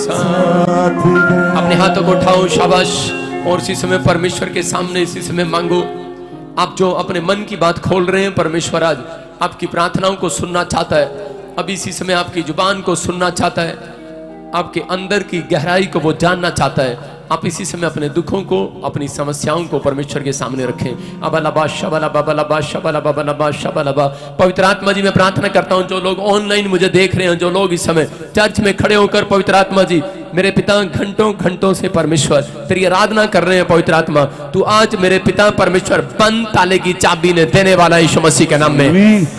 साथ है। अपने हाथों को उठाओ, शाबाश। और इसी समय परमेश्वर के सामने इसी समय मांगो। आप जो अपने मन की बात खोल रहे हैं, परमेश्वर आज आपकी प्रार्थनाओं को सुनना चाहता है। अब इसी समय आपकी जुबान को सुनना चाहता है, आपके अंदर की गहराई को वो जानना चाहता है। आप इसी समय अपने दुखों को, अपनी समस्याओं को परमेश्वर के सामने रखें। अबलबा शबला बबलबा शबला बबलबा शबलबा। पवित्र आत्मा जी, मैं प्रार्थना करता हूं जो लोग ऑनलाइन मुझे देख रहे हैं, जो लोग इस समय चर्च में खड़े होकर, पवित्र आत्मा जी मेरे पिता घंटों घंटों से परमेश्वर तेरी आराधना कर रहे हैं। पवित्र आत्मा तू आज मेरे पिता परमेश्वर बंद ताले की चाबी ने देने वाला यीशु मसीह के नाम में,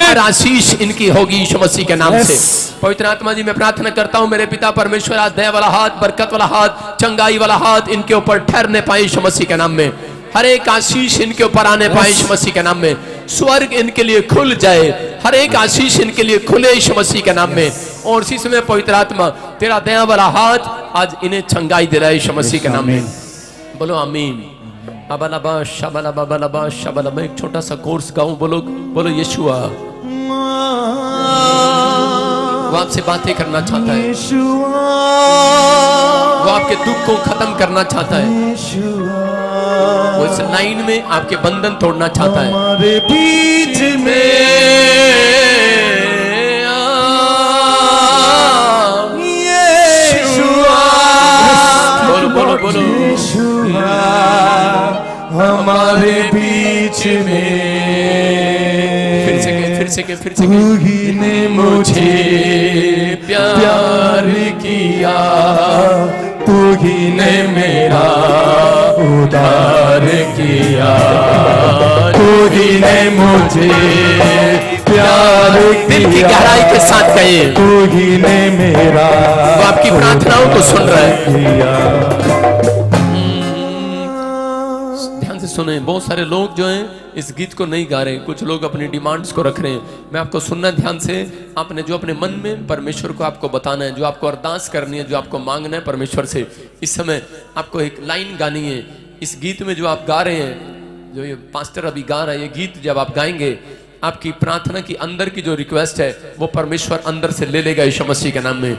और आशीष इनकी होगी यीशु मसीह के नाम से। पवित्र आत्मा जी मैं प्रार्थना करता हूं मेरे पिता परमेश्वर आज दया वाला हाथ, बरकत वाला हाथ, चंगाई वाला हाथ इनके ऊपर ठहरने पाए यीशु मसीह के नाम में। हर एक आशीष इनके ऊपर आने पाए यीशु मसीह के नाम में। स्वर्ग इनके लिए खुल जाए, हर एक आशीष इनके लिए खुले यीशु मसीह के नाम में। और इसी समय पवित्र आत्मा तेरा दया वाला हाथ आज इन्हें चंगाई दे रहा है यीशु मसीह के नाम में। बोलो आमीन। अबलबा शबला बबलबा शबला। मैं एक छोटा सा कोर्स गाऊं, बोलो बोलो यीशुआ। वो आपसे बातें करना चाहता है, वो आपके दुख को खत्म करना चाहता है, वो इस लाइन में आपके बंधन तोड़ना चाहता है। हमारे बीच बोलो बोलो बोलो हमारे बीच में फिर से तू ही ने मुझे प्यार किया, तू ही ने मेरा उद्धार किया, तू ही ने मुझे प्यार किया। दिल की गहराई के साथ कहे, तू ही ने मेरा, वो आपकी प्रार्थनाओं को सुन रहा है। ध्यान से सुने, बहुत सारे लोग जो हैं इस गीत को नहीं गा रहे, कुछ लोग अपनी डिमांड्स को रख रहे हैं। मैं आपको सुनना ध्यान से। आपने जो अपने मन में परमेश्वर को आपको बताना है, जो आपको अरदास करनी है, जो आपको मांगना है परमेश्वर से, इस समय आपको एक लाइन गानी है। इस गीत में जो आप गा रहे हैं, जो ये पास्टर अभी गा रहा है, ये गीत जब आप गाएंगे, आपकी प्रार्थना की अंदर की जो रिक्वेस्ट है वो परमेश्वर अंदर से ले लेगा यीशु मसीह के नाम में।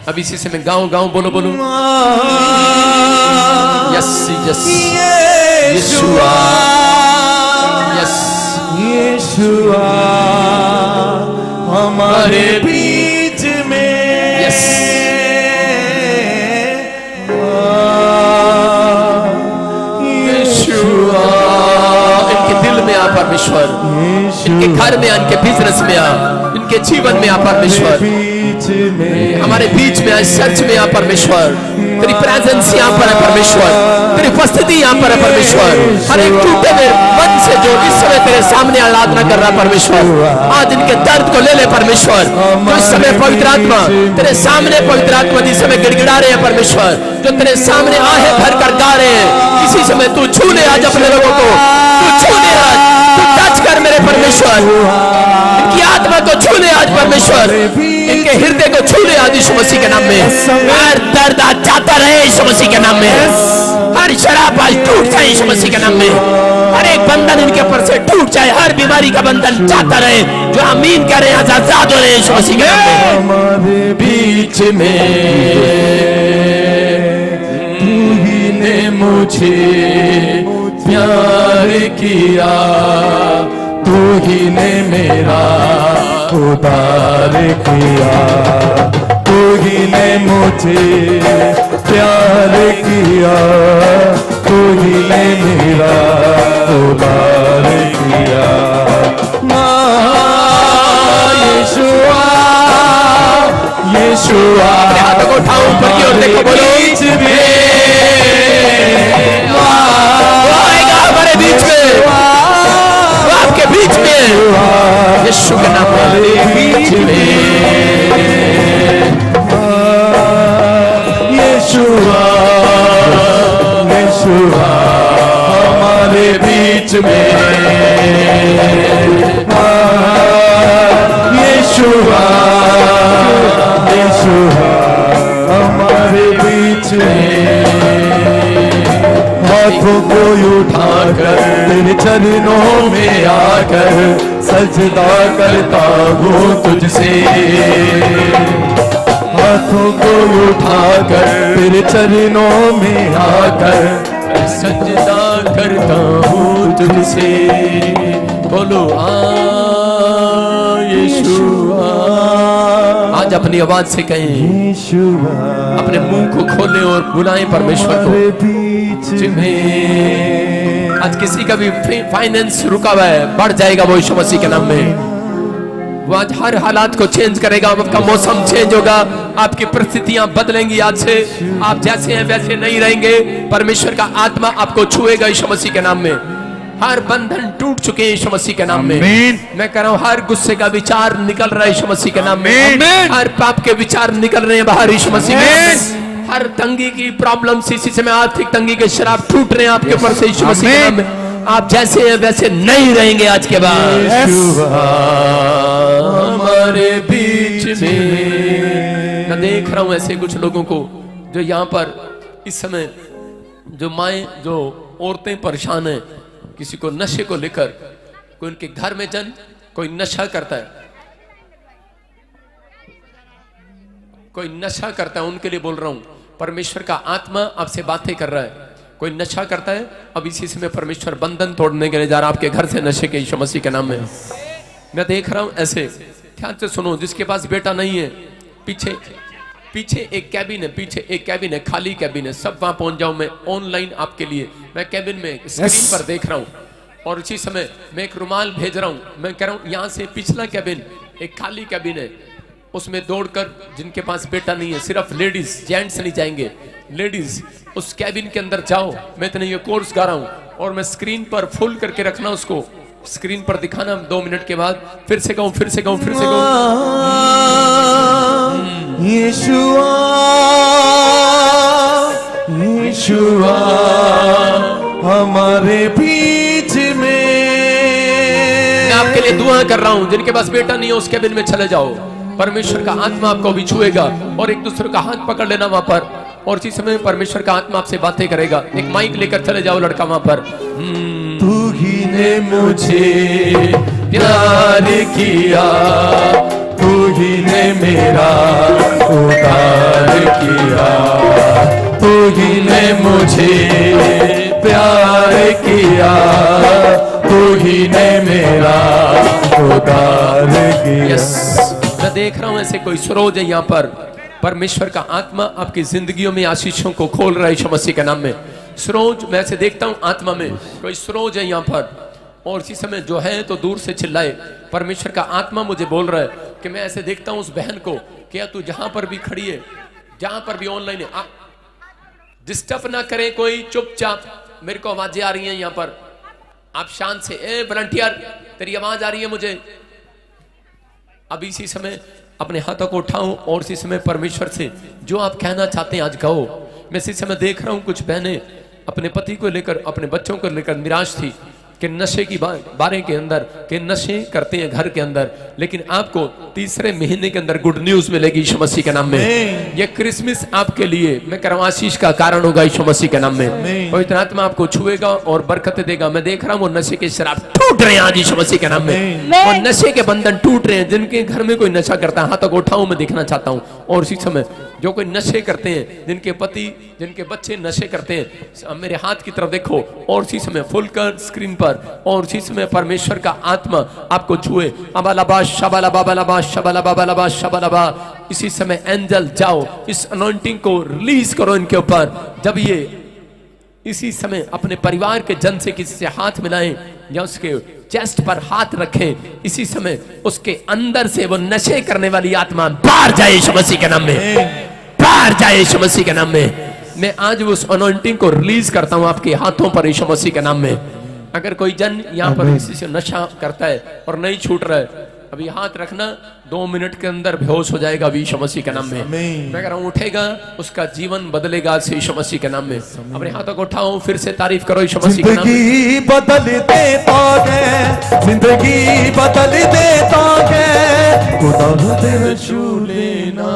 अब इसी से मैं गाऊं गाऊं, बोलो बोलो यस यस यीशुआ, यस यीशुआ हमारे बीच में, यस यीशुआ। इनके दिल में आ परमेश्वर, इनके घर में आ, इनके बिजनेस में आ, इनके जीवन में आ परमेश्वर, हमारे बीच में आ, चर्च में आ परमेश्वर। तेरी प्रेजेंस यहाँ पर है परमेश्वर, तेरी उपस्थिति यहाँ पर है परमेश्वर। हर एक टूटे हुए मन से जो इस समय तेरे सामने आराधना कर रहा है परमेश्वर, आज इनके दर्द को ले ले परमेश्वर। जो इस समय पवित्र आत्मा तेरे सामने, पवित्र आत्मा जिस समय गिड़गिड़ा रहे हैं परमेश्वर, जो तेरे सामने आहे भर कर गा रहे हैं, इसी समय तू छू ले आज अपने लोगों को, तू छू ले आज, तू टच कर मेरे परमेश्वर, इनकी आत्मा को छू ले आज परमेश्वर, इनके हृदय को छू ले आज यीशु मसीह के नाम में। हर दर्द आज जाता रहे यीशु मसीह के नाम में, हर शराब आज टूट जाए यीशु मसीह के नाम में, हर एक बंधन इनके ऊपर से टूट जाए, हर बीमारी का बंधन जाता रहे। जो आमीन करें आज आजाद हो रहे यीशु मसीह के नाम में। हमारे बीच में तू ही ने मुझे प्यार किया, तू ही ने मेरा उद्धार किया, तू ही ने मुझे प्यार किया, तू ही ने मेरा उद्धार किया। यीशुआ यीशुआ, अपने हाथों को उठाओ ऊपर की ओर देखो, बोलो हमारे बीच में, वो आपके बीच में, यीशु के नाम में बीच में, यीशुआ यीशुआ हमारे बीच में, यीशुआ यीशुआ हमारे बीच में। हाथों को उठाकर तेरे चरणों में आकर सजदा करता हूँ तुझसे, हाथों को उठाकर तेरे चरणों में आकर सजदा करता हूँ तुझसे। बोलो यीशुआ। आज अपनी आवाज से कहें, अपने मुंह को खोलें और बुलाएं परमेश्वर को। जिन्हें आज किसी का भी फाइनेंस रुका हुआ है, बढ़ जाएगा वो यीशु मसीह के नाम में। वो आज हर हालात को चेंज करेगा। आपका मौसम चेंज होगा, आपकी परिस्थितियां बदलेंगी। आज से आप जैसे हैं वैसे नहीं रहेंगे। परमेश्वर का आत्मा आपको छुएगा यीशु मसीह के नाम में। हर बंधन टूट चुके हैं यीशु मसीह के नाम में। मैं कह रहा हूं, हर गुस्से का विचार निकल रहा है यीशु मसीह के नाम में। हर पाप के विचार निकल रहे हैं बाहर यीशु मसीह के नाम में। हर तंगी की प्रॉब्लम, इसी समय आर्थिक तंगी के शराब टूट रहे हैं आपके ऊपर से यीशु मसीह के नाम में। आप जैसे हैं वैसे नहीं रहेंगे आज के बाद। हमारे बीच में मैं देख रहा हूं ऐसे कुछ लोगों को जो यहाँ पर इस समय, जो माएं, जो औरतें परेशान हैं, किसी को नशे को लेकर, कोई उनके घर में जन कोई नशा करता है, कोई नशा करता है, उनके लिए बोल रहा हूं। परमेश्वर का आत्मा आपसे बातें कर रहा है। कोई नशा करता है, अब इसी समय परमेश्वर बंधन तोड़ने के लिए जा रहा है आपके घर से नशे के यीशु मसीह के नाम में। मैं देख रहा हूं ऐसे, ध्यान से सुनो। जिसके पास बेटा नहीं है, पीछे एक कैबिन है, पीछे एक कैबिन है, खाली कैबिन है। सब वहां पहुंच जाओ। मैं ऑनलाइन आपके लिए, मैं कैबिन में स्क्रीन पर देख रहा हूं और इसी समय मैं एक रुमाल भेज रहा हूं। मैं कह रहा हूं यहाँ से पिछला कैबिन, एक खाली कैबिन है, उसमें दौड़कर जिनके पास बेटा नहीं है, सिर्फ लेडीज, जेंट्स नहीं जाएंगे, लेडीज उस कैबिन के अंदर जाओ। मैं इतने ये कोर्स गा रहा हूं और मैं स्क्रीन पर फुल करके रखना, उसको स्क्रीन पर दिखाना 2 मिनट के बाद। फिर से कहूं, फिर से कहूं, फिर से कहूं। यीशुआ, यीशुआ हमारे बीच में। मैं आपके लिए दुआ कर रहा हूं, जिनके पास बेटा नहीं है उस कैबिन में चले जाओ। परमेश्वर का आत्मा आपको भी छुएगा और एक दूसरे का हाथ पकड़ लेना वहां पर, और इसी समय परमेश्वर का आत्मा आपसे बातें करेगा। एक माइक लेकर चले जाओ लड़का वहां पर। तू ही ने मुझे प्यार किया, तू ही ने मेरा उद्धार किया, तू ही ने मुझे प्यार किया, तू ही ने मेरा उद्धार किया। मैं देख रहा हूं ऐसे कोई सरोज है यहाँ पर। परमेश्वर का आत्मा आपकी जिंदगियों में आशीषों को खोल रहा है यीशु मसीह के नाम में। सरोज, मैं ऐसे देखता हूं आत्मा में कोई सरोज है यहाँ पर, और इसी समय जो है तो दूर से चिल्लाए। परमेश्वर का आत्मा मुझे बोल रहा है कि मैं ऐसे देखता हूं उस बहन को, क्या तू जहां पर भी खड़ी है, जहां पर भी ऑनलाइन है, डिस्टर्ब ना करें कोई, चुपचाप। मेरे को आवाजें आ रही हैं यहाँ पर, आप शांत से। ए वॉलंटियर, तेरी आवाज आ रही है मुझे। अब इसी समय अपने हाथों को उठाओ और इसी समय परमेश्वर से जो आप कहना चाहते हैं आज कहो। मैं इसी समय देख रहा हूं कुछ बहनें अपने पति को लेकर, अपने बच्चों को लेकर निराश थी कि नशे की बारे के अंदर, कि नशे करते हैं घर के अंदर। लेकिन आपको तीसरे महीने के अंदर गुड न्यूज मिलेगी यीशु मसीह के नाम में। ये क्रिसमस आपके लिए, मैं कह रहा हूं, आशीष का कारण होगा यीशु मसीह के नाम में। पवित्र आत्मा आपको छुएगा और बरकत देगा। मैं देख रहा हूं वो नशे के शराब टूट रहे हैं आज यीशु मसीह के नाम में, और नशे के बंधन टूट रहे हैं। जिनके घर में कोई नशा करता है हाथों को उठाओ, मैं देखना चाहता हूं। और इसी समय जो कोई नशे करते हैं, जिनके पति, जिनके बच्चे नशे करते हैं, मेरे हाथ की तरफ देखो और इसी समय फुल कर स्क्रीन पर, और इसी समय परमेश्वर का आत्मा आपको छुए। अबालाबा शबालाबा बालाबा शबालाबा बालाबा शबालाबा। इसी समय एंजल जाओ, इस अनॉइंटिंग को रिलीज करो इनके ऊपर। जब ये इसी समय अपने परिवार के जन से किसी से हाथ मिलाएं या उसके चेस्ट पर हाथ रखें, इसी समय उसके अंदर से वो नशे करने वाली आत्मा बाहर जाए यीशु मसीह के नाम में, बाहर जाए यीशु मसीह के नाम में। मैं आज उस अनॉइंटिंग को रिलीज करता हूं आपके हाथों पर यीशु मसीह के नाम में। अगर कोई जन यहाँ पर किसी से नशा करता है और नहीं छूट रहा है, अभी हाथ रखना, 2 मिनट के अंदर बेहोश हो जाएगा यीशु मसीह के नाम में। मैं कह रहा हूं उठेगा, उसका जीवन बदलेगा यीशु मसीह के नाम में। अपने हाथों को उठाओ, फिर से तारीफ करो यीशु मसीह के नाम में। जिंदगी बदल देता है, जिंदगी बदल देता है, खुदा तेरा छू लेना,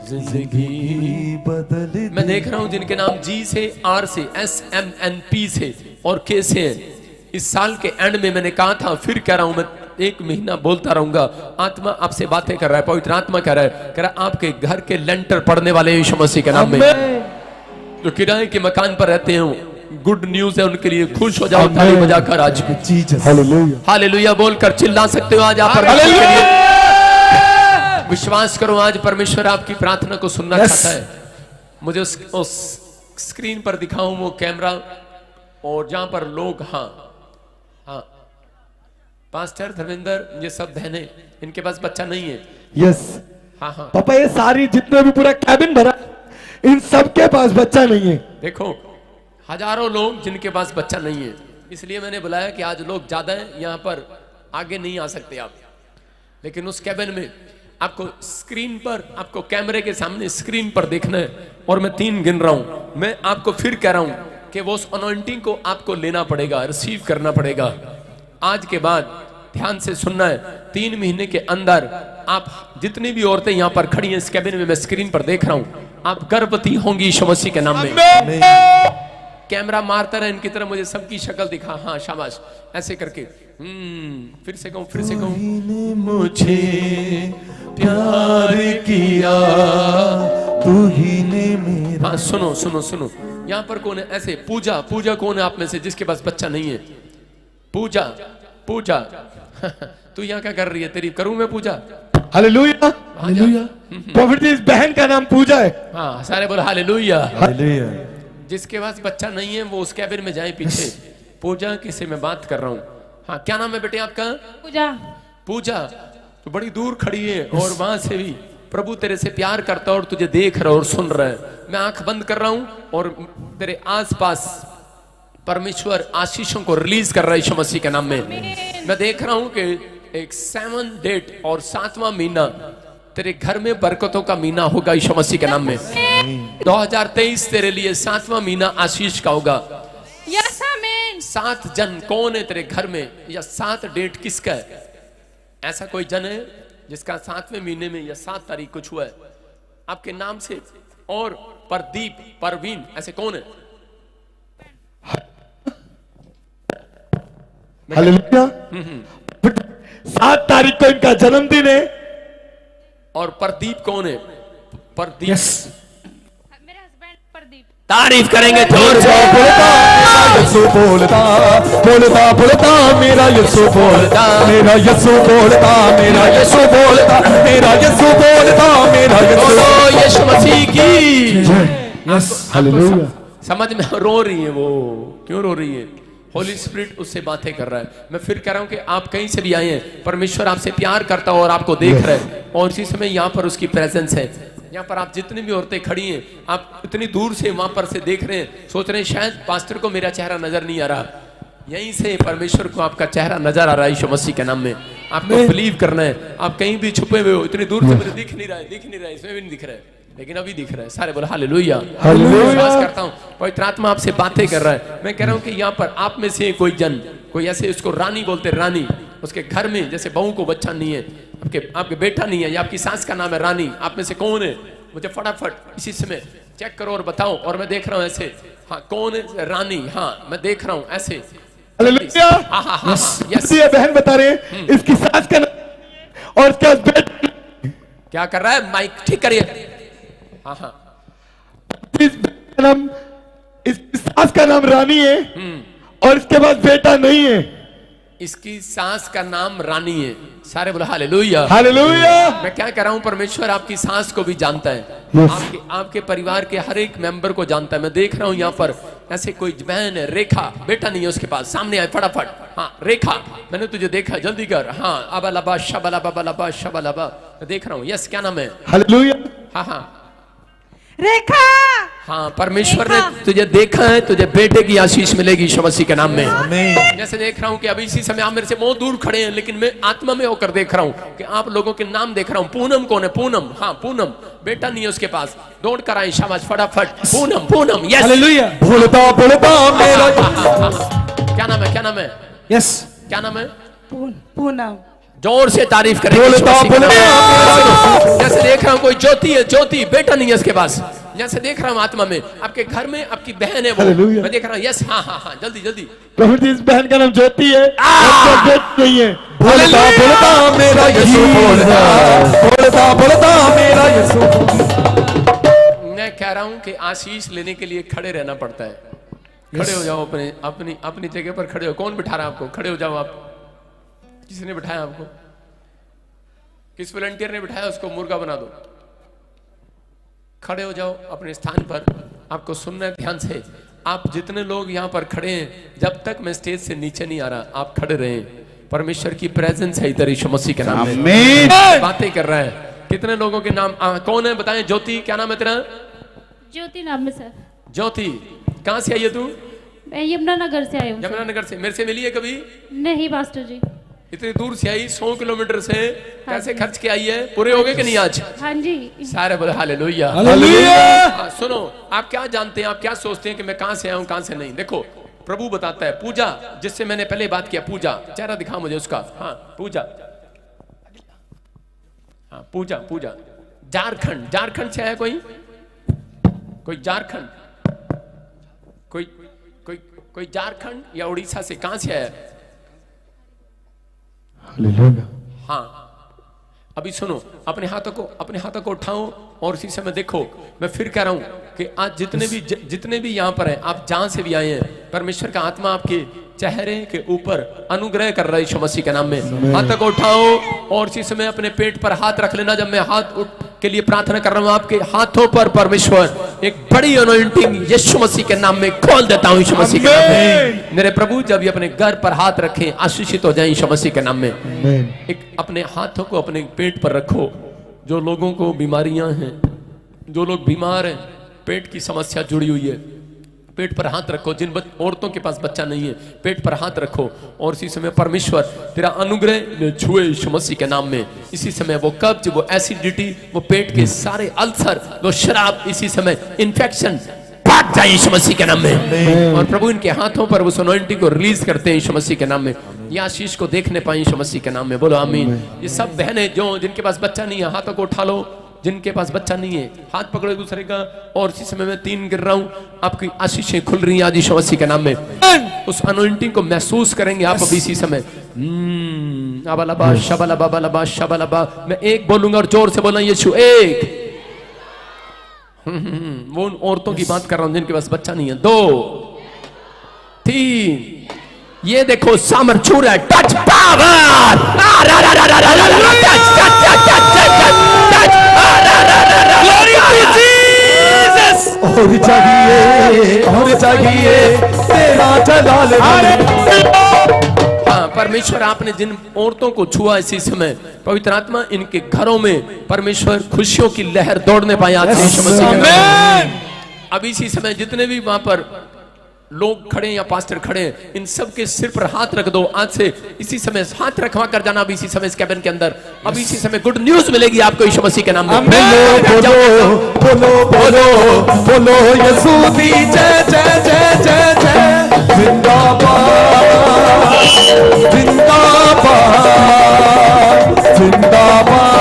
जिंदगी बदल। मैं देख रहा हूं जिनके नाम जी से, आर से, SMNP से और K से। इस साल के एंड में मैंने कहा था, फिर कह रहा हूं, मैं 1 महीना बोलता रहूंगा। आत्मा आपसे बातें कर रहा है, पवित्र आत्मा कह रहा है आपके घर के लेंटर पड़ने वाले हैं यीशु मसीह के नाम में। जो किराए के मकान पर रहते हैं, गुड न्यूज है उनके लिए, खुश हो जाओ ताली बजाकर आज। हालेलुया बोलकर चिल्ला सकते हो आज आप परमेश्वर के लिए। विश्वास करो आज परमेश्वर आपकी प्रार्थना को सुनना चाहता है। मुझे उस स्क्रीन पर दिखाऊं वो कैमरा, और जहां पर लोग, हाँ पास्टर धर्मेंद्र, ये सब बहनें, इनके पास बच्चा नहीं है। यस हाँ पापा, ये सारी जितने भी पूरा कैबिन भरा, इन सबके पास बच्चा नहीं है। देखो हजारों लोग जिनके पास बच्चा नहीं है, इसलिए मैंने बुलाया कि आज लोग ज्यादा हैं, यहाँ पर आगे नहीं आ सकते आप, लेकिन उस कैबिन में आपको स्क्रीन पर, आपको कैमरे के सामने स्क्रीन पर देखना है। और मैं 3 गिन रहा हूं। मैं आपको फिर कह रहा हूं कि वो उस अनॉइंटिंग को आपको लेना पड़ेगा, रिसीव करना पड़ेगा। आज के बाद ध्यान से सुनना है, 3 महीने के अंदर आप जितनी भी औरतें यहाँ पर खड़ी हैं इस कैबिन में, मैं स्क्रीन पर देख रहा हूं, आप गर्भवती होंगी यीशु मसीह के नाम में। कैमरा मारता रहे इनकी तरफ, मुझे सबकी शक्ल दिखा। हाँ शाबाश, ऐसे करके फिर से कहूं मुझे प्यार किया, तू ही ने मेरा। हाँ सुनो यहाँ पर कौन है ऐसे? पूजा कौन है आप में से जिसके पास बच्चा नहीं है? पूजा तू यहाँ क्या कर रही है? तेरी करूं मैं पूजा? Hallelujah hallelujah. प्रॉफिट जी, इस बहन का नाम पूजा है। हाँ सारे बोल हालेलुया। हालेलुया। जिसके पास बच्चा नहीं है वो उस कैबिन में जाए पीछे। पूजा किसे मैं बात कर रहा हूँ? हाँ क्या नाम है बेटे आपका? पूजा तो बड़ी दूर खड़ी है और वहां से भी प्रभु तेरे से प्यार करता है और तुझे देख रहा है और सुन रहा है। मैं आंख बंद कर रहा हूं और तेरे आसपास परमेश्वर आशीषों को रिलीज कर रहा है यीशु मसीह के नाम में। मैं देख रहा हूं कि एक 7 डेट और 7वां महीना तेरे घर में बरकतों का महीना होगा यीशु मसीह के नाम में। 2023 तेरे लिए 7वां महीना आशीष का होगा। 7 जन कौन है तेरे घर में, या 7 डेट किसका है? ऐसा कोई जन है जिसका 7वें महीने में या 7 तारीख को हुआ है आपके नाम से? और प्रदीप, परवीन, ऐसे कौन है? हालेलुया। 7 तारीख को इनका जन्मदिन है। और प्रदीप कौन है? प्रदीप मेरे हस्बैंड प्रदीप। तारीफ करेंगे जोर से। यीशु बोलता बोलता बोलता मेरा यीशु बोलता, मेरा यीशु बोलता, मेरा यीशु बोलता, मेरा यीशु बोलता, मेरा बोलो यीशु मसीह की। हालेलुया। समझ में रो रही है वो, क्यों रो रही है? होली स्पिरिट उससे बातें कर रहा है। मैं फिर कह रहा हूं कि आप कहीं से भी आए हैं, परमेश्वर आपसे प्यार करता है और आपको देख रहा है, और इसी समय यहाँ पर उसकी प्रेजेंस है। यहाँ पर आप जितनी भी औरतें खड़ी हैं, आप इतनी दूर से वहां पर से देख रहे हैं, सोच रहे हैं शायद पास्टर को मेरा चेहरा नजर नहीं आ रहा। यहीं से परमेश्वर को आपका चेहरा नजर आ रहा है यीशु मसीह के नाम में। आपको बिलीव करना है। आप कहीं भी छुपे हुए हो, इतनी दूर से मुझे दिख नहीं रहा है, इसमें भी नहीं दिख रहा है, लेकिन अभी दिख रहा है। सारे बोलो हालेलुया। विश्वास करता हूँ पवित्र आत्मा आपसे बातें कर रहा है। मैं कह रहा हूँ कि यहाँ पर आप में से कोई ऐसे, उसको रानी बोलते, रानी, उसके घर में जैसे बहू को बच्चा नहीं है, आपके बेटा नहीं है, या आपकी सास का नाम है रानी, आप में से कौन है? मुझे फटाफट इसी समय चेक करो और बताओ। और मैं देख रहा हूँ ऐसे, हाँ कौन है रानी? हाँ मैं देख रहा हूँ ऐसे। हालेलुया। यस, ये बहन बता रहे हैं इसकी सास का नाम और इसका बेटा क्या कर रहा है? माइक ठीक करिए। हाँ नाम, इसकी सास का नाम रानी है और इसके पास बेटा नहीं है। इसकी सास का नाम रानी है। सारे बोलो हालेलुया। हालेलुया। मैं क्या कर रहा हूं? परमेश्वर आपकी सास को भी जानता है, आपके परिवार के हर एक मेंबर को जानता है। मैं देख रहा हूं यहाँ पर ऐसे कोई बहन है, रेखा, बेटा नहीं है उसके पास, सामने आए फटाफट। हाँ रेखा, मैंने तुझे देखा, जल्दी कर। हाँ अबा शबा, मैं देख रहा हूँ। यस, क्या नाम है? हालेलुया। हाँ रेखा। हाँ, परमेश्वर ने तुझे देखा है, तुझे बेटे की आशीष मिलेगी यीशु मसीह के नाम में। जैसे देख रहा हूँ कि अभी इसी समय आप मेरे से बहुत दूर खड़े हैं, लेकिन मैं आत्मा में होकर देख रहा हूँ कि आप लोगों के नाम देख रहा हूँ। पूनम कौन है? पूनम, हाँ पूनम, बेटा नहीं है उसके पास, दौड़ कर आए, शाबाश, फटाफट। पूनम, यस। हालेलुया। बोलता मेरा। क्या नाम है? क्या नाम है? यस, क्या नाम है? पूनम। जोर से तारीफ करें। जैसे देख रहा हूँ कोई ज्योति है, ज्योति, बेटा नहीं है उसके पास। जैसे देख रहा हूँ आत्मा में, आपके घर में आपकी बहन है वो, हालेलुया। मैं देख रहा हूँ। यस, हाँ हाँ हाँ, जल्दी जल्दी। प्रभु जी, इस बहन का नाम ज्योति है, और ज्योति नहीं है। बोलता बोलता मेरा यीशु बोलता, बोलता बोलता मेरा यीशु। मैं कह रहा हूँ कि आशीष लेने के लिए खड़े रहना पड़ता है। खड़े हो जाओ, अपने अपनी अपनी जगह पर खड़े हो। कौन बिठा रहा है आपको? खड़े हो जाओ आप। किसने बिठाया आपको? किस वॉलंटियर ने बिठाया? उसको मुर्गा बना दो। खड़े हो जाओ अपने स्थान पर। आपको सुनना है ध्यान से। आप जितने लोग यहाँ पर खड़े हैं, जब तक मैं स्टेज से नीचे नहीं आ रहा, आप खड़े रहें। परमेश्वर की प्रेजेंस है इधर यीशु मसीह के नाम में बातें कर रहा है। कितने लोगों के नाम कौन है बताएं? ज्योति, क्या नाम है तेरा? ज्योति नाम है सर। ज्योति, कहाँ से आई है तू? मैं यमुनानगर से आई हूँ सर। यमुनानगर से। मेरे से मिली है कभी? नहीं पास्टर जी। इतनी दूर से आई, 100 किलोमीटर से। कैसे जी। खर्च के आई है? पूरे हो गए कि नहीं आज? हाँ जी। सारे बोले हालेलुया। हालेलुया। सुनो, आप क्या जानते हैं, आप क्या सोचते हैं कि मैं कहां से आया हूं, कहां से नहीं? देखो, प्रभु बताता है। पूजा, जिससे मैंने पहले बात किया, पूजा, चेहरा दिखा मुझे उसका। हाँ, पूजा, हाँ पूजा, पूजा। झारखंड, झारखंड से आया कोई? कोई झारखंड? कोई कोई कोई झारखंड या उड़ीसा से? कहां से आया? हाँ, अभी सुनो, अपने हाथों को उठाओ और इसी समय देखो। मैं फिर कह रहा हूं कि आज जितने भी यहाँ पर हैं, आप जहां से भी आए हैं, परमेश्वर का आत्मा आपके चेहरे के ऊपर अनुग्रह कर रहा है यीशु मसीह के नाम में। हाथों को उठाओ और इसी समय अपने पेट पर हाथ रख लेना। जब मैं हाथ उठ के लिए प्रार्थना कर रहा हूं, आपके हाथों पर परमेश्वर एक बड़ी अनॉइंटिंग यीशु मसीह के नाम में खोल देता हूं यीशु मसीह के नाम में। मेरे प्रभु, जब ये अपने घर पर हाथ रखें, आशीषित हो जाए यीशु मसीह के नाम में। एक अपने हाथों को अपने पेट पर रखो। जो लोगों को बीमारियां हैं, जो लोग बीमार हैं, पेट की समस्या जुड़ी हुई है, पेट पर हाथ रखो। जिन औरतों के पास बच्चा नहीं है, पेट पर हाथ रखो और इसी समय परमेश्वर तेरा अनुग्रह छुए यीशु मसीह के नाम में। इसी समय वो कब्ज, वो एसिडिटी, वो पेट के सारे अल्सर, वो शराब, इसी समय इन्फेक्शन भाग जाए यीशु मसीह के नाम में। और प्रभु इनके हाथों पर उस अनॉइंटिंग को रिलीज करते हैं यीशु मसीह के नाम में। ये आशीष को देखने पाए यीशु मसीह के नाम में। बोलो आमीन। ये सब बहनें जो जिनके पास बच्चा नहीं है, हाथों को उठा लो। जिनके पास बच्चा नहीं है, हाथ पकड़ो एक दूसरे का। और इसी समय मैं 3 गिर रहा हूं, आपकी आशीषें खुल रही हैं आज यीशु मसीह के नाम में। उस अनॉइंटिंग को महसूस करेंगे आप अभी इसी समय। अबलबा शबलबा बलबा शबलबा। मैं एक बोलूंगा और जोर से बोलना यीशु एक। वो उन औरतों की बात कर रहा हूं जिनके पास बच्चा नहीं है। 2 3, ये देखो सामर छू रहा है। Touch power. और चाहिए तेरा जलाल। हाँ, परमेश्वर आपने जिन औरतों को छुआ इसी समय, पवित्र आत्मा इनके घरों में परमेश्वर खुशियों की लहर दौड़ने पाए आज यीशु मसीह के नाम में। अब इसी समय जितने भी वहां पर लोग खड़े या पास्टर खड़े हैं, इन सब के सिर पर हाथ रख दो। आज से इसी समय हाथ रखवा कर जाना। अभी इसी समय इस कैबिन के अंदर अभी इसी समय गुड न्यूज मिलेगी आपको यीशु मसीह के नाम में। बोलो बोलो बोलो बोलो यीशु दी जय जय जय जय जय। जिंदाबाद जिंदाबाद जिंदाबाद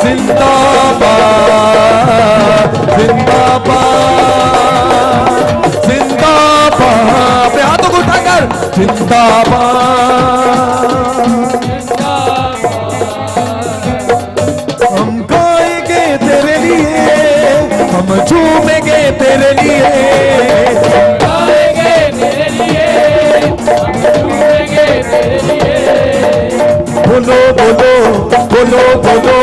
जिंदाबाद जिंदाबाद जिंदाबाद। अपने हाथों को उठाकर जिंदाबाद। हम गाएंगे तेरे लिए, हम झूमेंगे तेरे लिए, गाएंगे तेरे लिए, हम झूमेंगे तेरे लिए। बोलो बोलो बोलो बोलो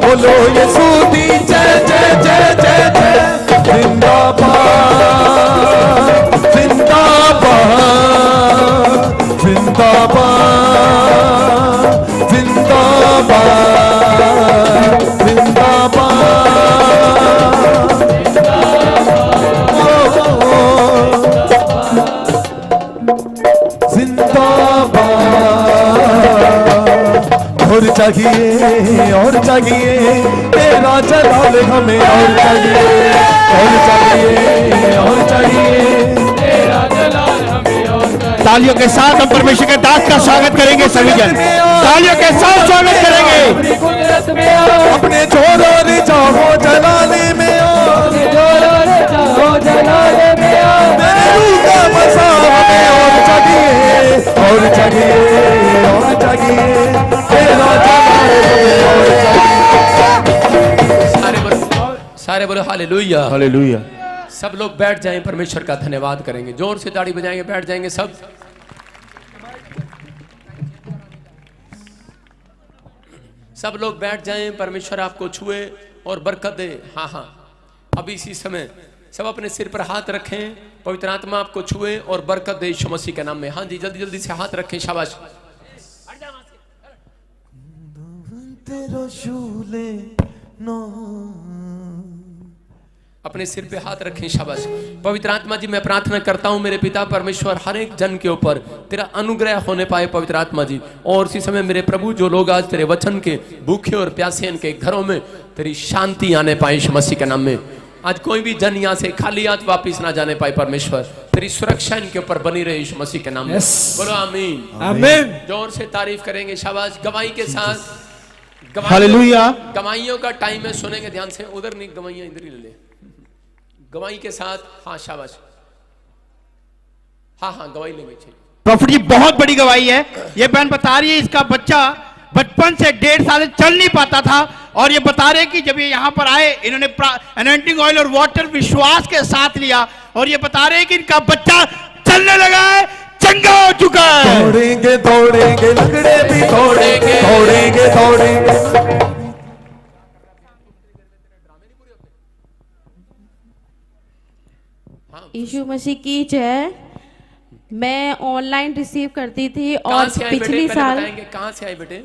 बोलो यीशु दी जय जय जय जय जय। जिंदाबाद जिंदाबाद जिंदाबाद जिंदाबाद और चाहिए तेरा जलाल हमें। और चाहिए तेरा जलाल हमें। और तालियों के साथ हम परमेश्वर के दास का स्वागत करेंगे। सभी जन तालियों के साथ स्वागत करेंगे। अपने जोर और जाहो जलाने में सारे बोलो हालेलुया। हालेलुया। सब लोग बैठ जाएं, परमेश्वर का धन्यवाद करेंगे, जोर से ताड़ी बजाएंगे, बैठ जाएंगे सब। सब लोग बैठ जाएं, परमेश्वर आपको छुए और बरकत दे। हाँ हाँ, अभी इसी समय सब अपने सिर पर हाथ रखें, पवित्र आत्मा आपको छुए और बरकत दे यीशु मसीह के नाम में। हाँ जी, जल्दी जल्दी से हाथ रखें, शाबाश। अपने सिर पे हाथ रखें, शाबाश। पवित्र आत्मा जी, मैं प्रार्थना करता हूं मेरे पिता परमेश्वर, हर एक जन के ऊपर तेरा अनुग्रह होने पाए पवित्र आत्मा जी। और इसी समय मेरे प्रभु, जो लोग आज तेरे वचन के भूखे और प्यासे इनके घरों में तेरी शांति आने पाए यीशु मसीह के नाम में। आज कोई भी जन यहाँ से खाली हाथ वापिस ना जाने पाए परमेश्वर, तेरी सुरक्षा इनके ऊपर बनी रहे यीशु मसीह के नाम में। बोलो आमीन। आमीन। जोर से तारीफ करेंगे, शाबाश। गवाही के साथ, हालेलुया। गवाहियों का टाइम है, सुनेंगे ध्यान से। उधर नहीं, गवाहियां इधर ही ले ले। गवाही के साथ, हाँ शाबाश, हाँ हाँ गवाही लेंगे। प्रॉफिट जी, बहुत बड़ी गवाही है। ये बहन बता रही है इसका बच्चा बचपन से 1.5 साल चल नहीं पाता था, और ये बता रहे कि जब ये यहाँ पर आए इन्होंने अनॉइंटिंग ऑयल और वाटर विश्वास के साथ लिया, और ये बता रहे कि इनका बच्चा चलने लगा है, चंगा हो चुका है। दौड़ेंगे दौड़ेंगे लंगड़े भी दौड़ेंगे, दौड़ेंगे दौड़ेंगे। यीशु मसीह की जय। मैं ऑनलाइन रिसीव करती थी, और पिछली साल। कहाँ से आए बेटे?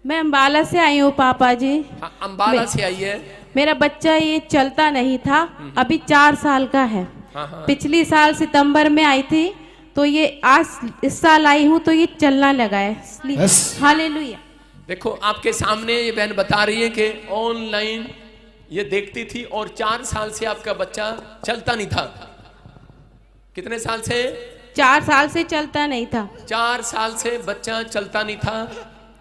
मैं अंबाला से आई हूँ पापा जी। हाँ, अंबाला से आई है। मेरा बच्चा ये चलता नहीं था, अभी 4 साल का है। हाँ। पिछली साल सितंबर में आई थी, तो ये आज इस साल आई हूँ तो ये चलना लगा है। हालेलुया। देखो आपके सामने ये बहन बता रही है कि ऑनलाइन ये देखती थी, और 4 साल से आपका बच्चा चलता नहीं था। कितने साल से? 4 साल से चलता नहीं था। 4 साल से बच्चा चलता नहीं था,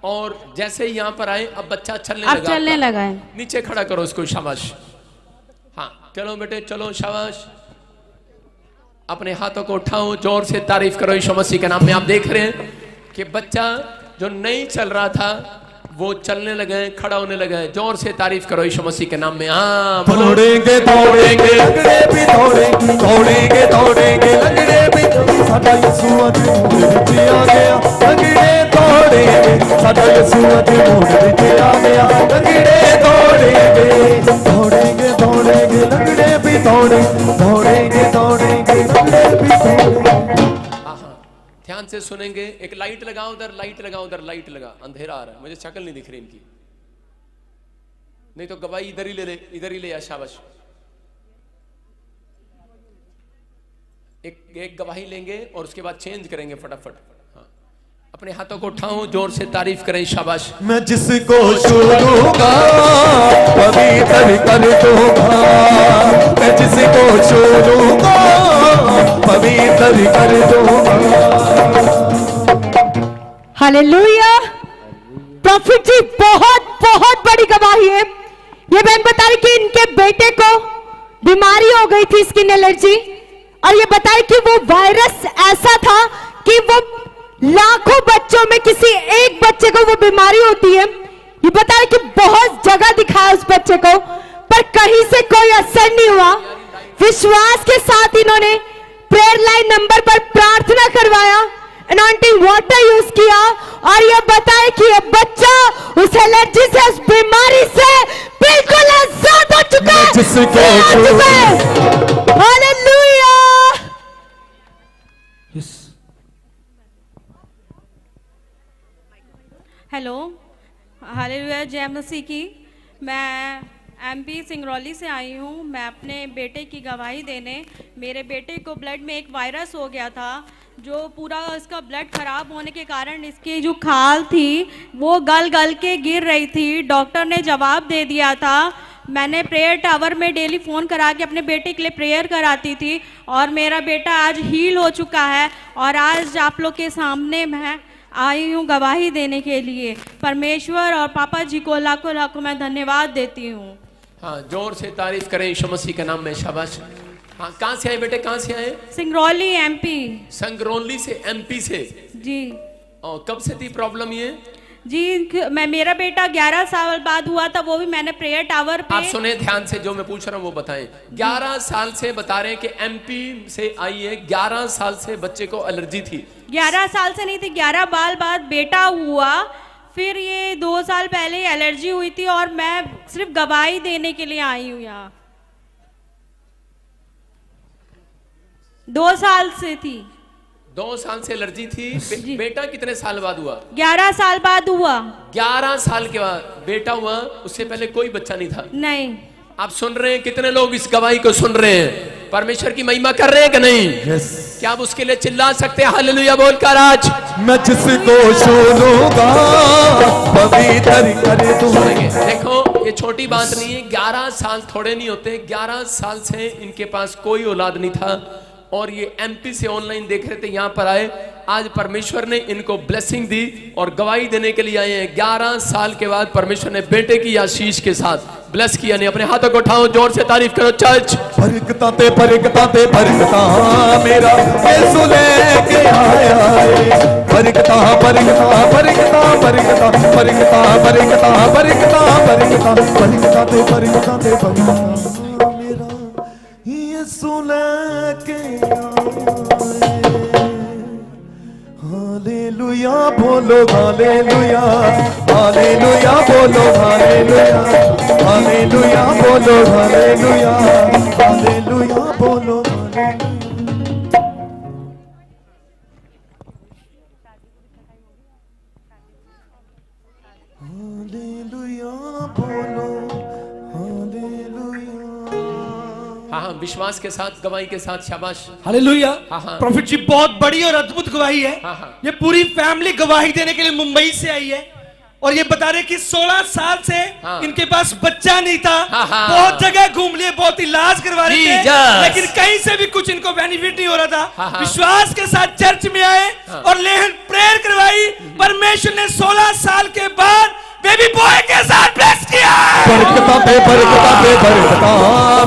और जैसे ही यहाँ पर आए अब बच्चा चलने लगा है। नीचे खड़ा करो उसको, शाबाश। हाँ चलो बेटे, चलो शाबाश। अपने हाथों को उठाओ, जोर से तारीफ करो यीशु मसीह के नाम में। आप देख रहे हैं कि बच्चा जो नहीं चल रहा था वो चलने लगे, खड़ा होने लगे। जोर से तारीफ करो यीशु मसीह के नाम में। हाँ, दौड़ेंगे दौड़ेंगे लंगड़े भी दौड़ेंगे, दौड़ेंगे दौड़ेंगे लंगड़े भी। साडा यीशु अज मोड़ विच आ गया, लंगड़े दौड़ेंगे। साडा यीशु अज मोड़ विच आ गया, लंगड़े दौड़ेंगे, दौड़ेंगे दौड़ेंगे लंगड़े भी दौड़ेंगे, दौड़ेंगे दौड़ेंगे लंगड़े भी दौड़ेंगे। ध्यान से सुनेंगे। एक लाइट लगाओ उधर, लाइट लगाओ उधर, लाइट लगा। अंधेरा आ रहा है, मुझे शक्ल नहीं दिख रही इनकी। नहीं तो गवाही इधर ही ले, इधर ही ले आ, शाबाश। एक गवाही लेंगे और उसके बाद चेंज करेंगे फटाफट। हाँ, अपने हाथों को उठाओ, जोर से तारीफ करें, शाबाश। मैं जिसको छूलूंगा पवित्र कर दूंगा, मैं जिसको छूलूंगा पवित्र कर दूंगा। हालेलुया। प्रॉफिट जी, बहुत बहुत बड़ी गवाही है। ये बहन बता रही कि इनके बेटे को बीमारी हो गई थी, स्किन एलर्जी, और ये बताई कि वो वायरस ऐसा था कि वो लाखों बच्चों में किसी एक बच्चे को वो बीमारी होती है। ये बताया कि बहुत जगह दिखाया उस बच्चे को, पर कहीं से कोई असर नहीं हुआ। विश्वास के साथ इन्होंने प्रेयर लाइन नंबर पर प्रार्थना करवाया, अनॉइंटिंग वाटर यूज किया, और ये बताया कि ये बच्चा उस एलर्जी से, उस बीमारी से बिल्कुल आजाद हो चुका है। हालेलुया। हेलो, हालेलुया, जय मसीह की। मैं एमपी सिंगरौली से आई हूँ। मैं अपने बेटे की गवाही देने। मेरे बेटे को ब्लड में एक वायरस हो गया था, जो पूरा इसका ब्लड खराब होने के कारण इसकी जो खाल थी वो गल गल के गिर रही थी। डॉक्टर ने जवाब दे दिया था। मैंने प्रेयर टावर में डेली फ़ोन करा के अपने बेटे के लिए प्रेयर कराती थी, और मेरा बेटा आज हील हो चुका है। और आज आप लोग के सामने मैं आई हूँ गवाही देने के लिए। परमेश्वर और पापा जी को लाखों लाखों मैं धन्यवाद देती हूँ। हाँ, जोर से तारीफ करें यीशु मसीह के नाम में, शाबाश। हाँ, कहाँ से आए बेटे, कहाँ से आए? सिंगरौली एमपी। संगरौली से, एमपी से जी। और कब से थी प्रॉब्लम ये? जी मैं मेरा बेटा 11 साल बाद हुआ था, वो भी मैंने प्रेयर टावर पे। आप सुने ध्यान से, जो मैं पूछ रहा हूँ वो बताएं। 11 साल से बता रहे हैं कि एमपी से आई है, 11 साल से बच्चे को एलर्जी थी। 11 साल से नहीं थी, 11 बाल बाद बेटा हुआ, फिर ये 2 साल पहले एलर्जी हुई थी और मैं सिर्फ गवाही देने के लिए आई हूँ यहाँ। 2 साल से थी। 2 साल से एलर्जी थी। बेटा कितने साल बाद हुआ? 11 साल बाद हुआ। 11 साल के बाद बेटा हुआ, उससे पहले कोई बच्चा नहीं था। नहीं। आप सुन रहे हैं? कितने लोग इस गवाही को सुन रहे हैं? परमेश्वर की महिमा कर रहे हैं कि नहीं? क्या आप उसके लिए चिल्ला सकते हैं हालेलुया बोलकर आज? मैं जिसको छूलूंगा पवित्र कर दूंगा। देखो ये छोटी बात नहीं है, 11 साल थोड़े नहीं होते। 11 साल से इनके पास कोई औलाद नहीं था और ये एमपी से ऑनलाइन देख रहे थे, यहाँ पर आए। आज परमेश्वर ने इनको ब्लेसिंग दी और गवाही देने के लिए आए हैं। 11 साल के बाद परमेश्वर ने बेटे की आशीष के साथ ब्लेस किया। नहीं, अपने हाथों को उठाओ, जोर से तारीफ करो चर्च। बरकता ते बरकता ते बरकता मेरा यीशु लेके आया है। बरकता बरकता बरकता बरकता बरकता बरकता बरकता बरकता बरकता ते बरकता ते बरकता मेरा यीशु लेके आया है। हालेलुया बोलो हालेलुया, हालेलुया बोलो हालेलुया, हालेलुया बोलो हालेलुया, हालेलुया बोलो हालेलुया। बोलो हालेलुया। हाँ, विश्वास के साथ, गवाही के साथ, शाबाश। हालेलुया। हाँ। प्रॉफिट जी बहुत बड़ी और अद्भुत गवाही है। हाँ। ये पूरी फैमिली गवाही देने के लिए मुंबई से आई है और ये बता रहे कि 16 साल से इनके पास बच्चा नहीं था। बहुत जगह घूम लिए, बहुत इलाज करवा रहे थे, लेकिन कहीं से भी कुछ इनको बेनिफिट नहीं हो रहा था। विश्वास के साथ चर्च में आए और लेहन प्रेयर करवाई। परमेश्वर ने 16 साल के बाद बेबी बॉय के साथ ब्लेस किया। बरकता पे बरकता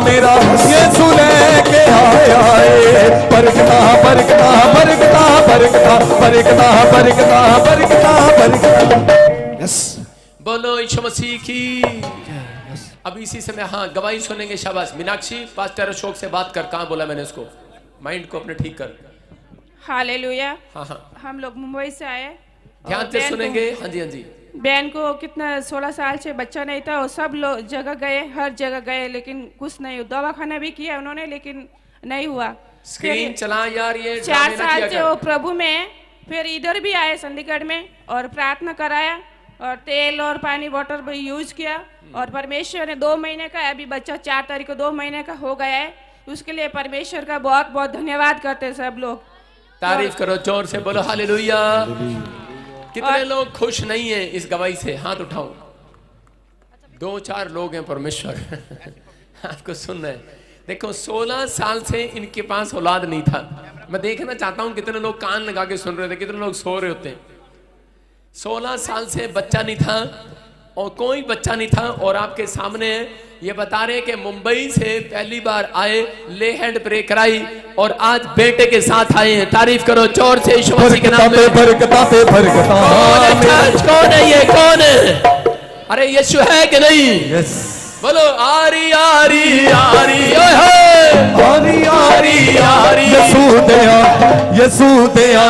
मेरा यीशु लेके आया है। बरकता बरकता बरकता बरकता बरकता बरकता बरकता बरकता। यस, बोलो यीशु मसीह की। अब इसी समय हाँ गवाही सुनेंगे, शाबाश। मीनाक्षी पास्टर अशोक से बात कर। कहाँ बोला मैंने उसको? माइंड को अपने ठीक कर। हालेलुया। हाँ। हम लोग मुंबई से आए। ध्यान से सुनेंगे। हाँ जी, हाँ जी। बहन को कितना 16 साल से बच्चा नहीं था और सब लोग जगह गए, हर जगह गए, लेकिन कुछ नहीं हुआ। दवाखाना भी किया उन्होंने, लेकिन नहीं हुआ। स्क्रीन चला यार, ये 4 साल से वो प्रभु में। फिर इधर भी आए चंडीगढ़ में और प्रार्थना कराया और तेल और पानी वाटर भी यूज किया और परमेश्वर ने 2 महीने का, अभी बच्चा 4 तारीख को 2 महीने का हो गया है। उसके लिए परमेश्वर का बहुत बहुत धन्यवाद करते हैं सब लोग। तारीफ करो, जोर से बोलो हालेलुया। कितने लोग खुश नहीं है इस गवाही से? हाथ उठाओ। 2-4 लोग हैं परमेश्वर आपको सुन रहे हैं। देखो 16 साल से इनके पास औलाद नहीं था। मैं देखना चाहता हूं कितने लोग कान लगा के सुन रहे थे, कितने लोग सो रहे होते हैं। 16 साल से बच्चा नहीं था और कोई बच्चा नहीं था और आपके सामने ये बता रहे हैं कि मुंबई से पहली बार आए, ले हैंड प्रे कराई और आज बेटे के साथ आए हैं। तारीफ करो जोर से यीशु मसीह के नाम में। बरकता पे बरकता। कौन है ये? कौन है? अरे यीशु है कि नहीं? यस। बोलो आरी आरी आरी आरी आरी आरी। यीशु दया यीशु दया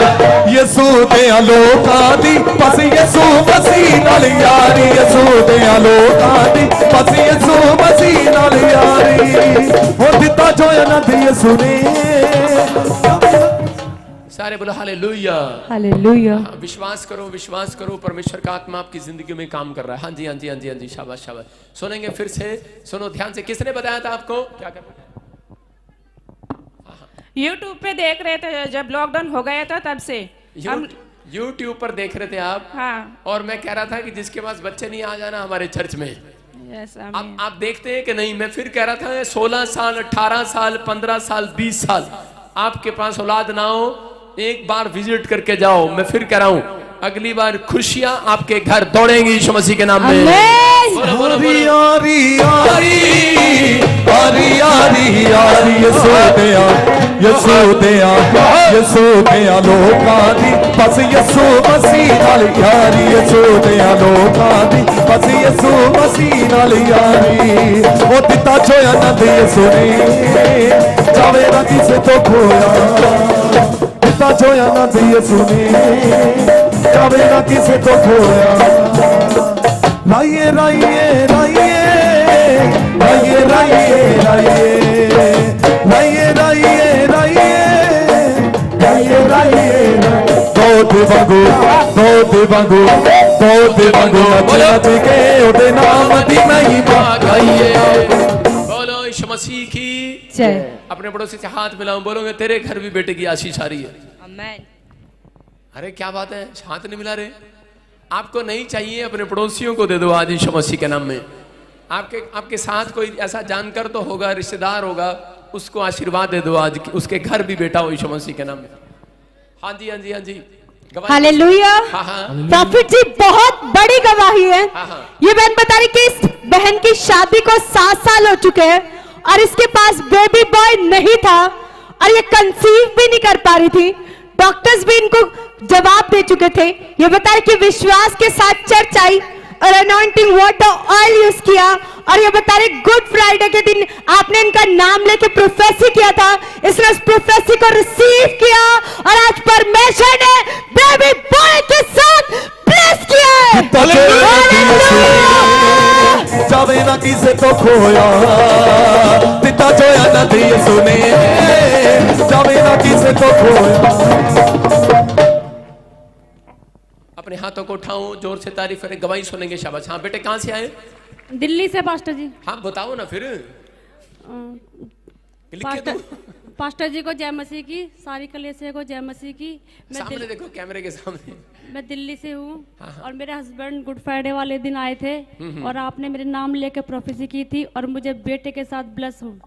यीशु दया लोकां दी बस यीशु मसीह नाल यारी। यीशु दया लोकां दी बस यीशु मसीह नाल यारी। हो दिता जो अनंत यीशु ने। सारे बोलो हालेलुया। हालेलुया। विश्वास करो परमेश्वर का आत्मा आपकी जिंदगी में काम कर रहा है। हाँ जी, हाँ जी, हाँ जी, हाँ जी। शाबाश शाबाश। सुनेंगे फिर से, सुनो ध्यान से। किसने बताया था आपको क्या करना? YouTube पे देख रहे थे जब लॉकडाउन हो गया था, तब से हम YouTube पर देख रहे थे आप। हाँ। और मैं कह रहा था कि जिसके पास बच्चे नहीं, आ जाना हमारे चर्च में। यस, आप देखते हैं कि नहीं? मैं फिर कह रहा था 16 साल 18 साल 15 साल 20 साल आपके पास औलाद ना हो, एक बार विजिट करके जाओ। मैं फिर कह रहा हूं, अगली बार खुशियां आपके घर दौड़ेंगी यीशु मसीह के नाम में। आरी आरी आरी आरी आरी आरी यीशु दया यसू दिया लोकां दी बस यसू मसीह नाल यारी यसू दिया लोकां दी बस यसू मसीह नाल यारी ओ दिता जोया नंद यसू ने जावे ना किसे तो खोया दिता जोया नंद यसू ने जावे ना किसे तो खोया राइए राइए राइए राइए राइए राइए राइए राइए राइए राइए दो दिवांगो नच के ओदे नाम दी महिमा गाइए। बोलो यीशु मसीह की जय। अपने पड़ोसी से हाथ मिलाऊं, बोलोगे तेरे घर भी बेटे की आशीष आ रही है। आमीन। अरे क्या बात है, हाथ नहीं मिला रहे। आपको नहीं चाहिए, अपने पड़ोसियों को दे दो आज यीशु मसीह के नाम में। आपके साथ कोई ऐसा जानकर तो होगा, रिश्तेदार होगा, उसको आशीर्वाद दे दो आज, उसके घर भी बेटा हो यीशु मसीह के नाम में। हाँ जी हाँ जी हाँ जी। हालेलुया। हाँ हाँ। प्रॉफिट जी बहुत बड़ी गवाही है। हाँ हाँ। ये बहन बता रही कि इस बहन की शादी को 7 साल हो चुके हैं और इसके पास बेबी बॉय नहीं था और ये कंसीव भी नहीं कर पा रही थी। डॉक्टर्स भी इनको जवाब दे चुके थे। ये बता रहे कि विश्वास के साथ चर्च आई और अनॉइंटिंग वाटर ऑयल यूज किया और ये बता रहे गुड फ्राइडे के दिन आपने इनका नाम लेके प्रोफेसी किया था। इसने उस प्रोफेसी को रिसीव किया और आज परमेश्वर ने बेबी बॉय के साथ ब्लेस किया है। जावे ना किसे तो खोया दिता जोया ना दी सुने जावे ना किसे तो खोया। अपने हाथों को उठाओ, जोर से तारीफ करें, गवाही सुनेंगे। शाबाश। हाँ बेटे, कहाँ से आए? दिल्ली से पास्टर जी। हाँ बताओ ना फिर। पास्टर जी को जय मसीह की, सारी कलीसिया को जय मसीह की। सामने देखो, कैमरे के सामने। मैं दिल्ली से हूँ। हाँ हाँ। और मेरे हस्बैंड गुड फ्राइडे वाले दिन आए थे और आपने मेरे नाम लेकर प्रोफेसी की थी और मुझे बेटे के साथ ब्लेस हूँ।